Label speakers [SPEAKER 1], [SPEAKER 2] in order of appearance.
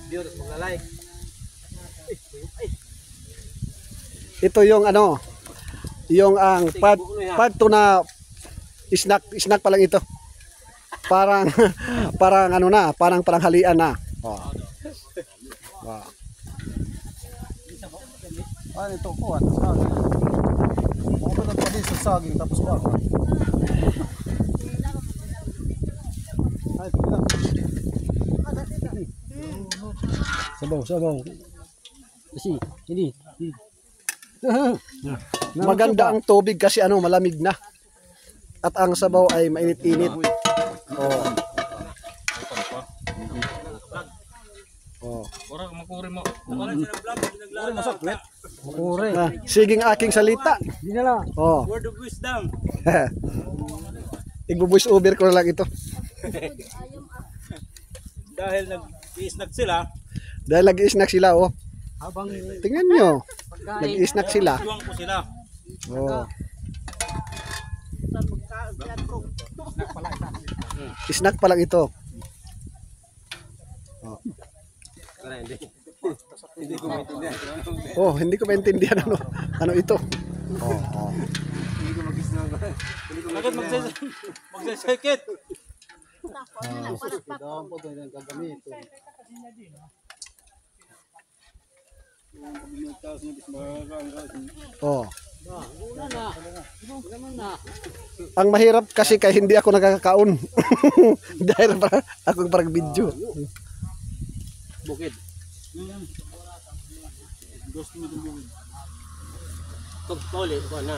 [SPEAKER 1] video tapos magla-like.
[SPEAKER 2] Ito yung ano, yung ang part 2 na snack pa lang ito. Parang parang ano na, parang halian na. Oh. Wow.
[SPEAKER 3] Ano ito ko at saging. Makunod pa din sa saging tapos ko. Ay, tingnan. Sabaw. Kasi, hindi.
[SPEAKER 2] Maganda ang tubig kasi ano, malamig na. At ang sabaw ay mainit-init. Oh. Oh.
[SPEAKER 1] Ora makuri mo.
[SPEAKER 3] Makure.
[SPEAKER 2] Siging aking salita.
[SPEAKER 3] Hindi na lang.
[SPEAKER 2] Oh.
[SPEAKER 1] Word of wisdom.
[SPEAKER 2] Igbo-voice over ko na lang ito.
[SPEAKER 1] Dahil nag-i-snack sila,
[SPEAKER 2] Dahil nag-i-snack sila, oh.
[SPEAKER 3] Habang
[SPEAKER 2] Tingnan nyo. Nag-i-snack sila.
[SPEAKER 1] tuwang ko sila.
[SPEAKER 2] Oh. Snack pa lang ito. Oh. Oh, hindi ko maintindihan ano ito. Oh, oh.
[SPEAKER 1] Bakit magsasekit?
[SPEAKER 3] daw po ito yung gagamit.
[SPEAKER 2] Oh. Ang mahirap kasi kay hindi ako nakakakaon. Dahil ako parang video.
[SPEAKER 1] Bukid. Gusto mo itong bukid. Tuli ko na.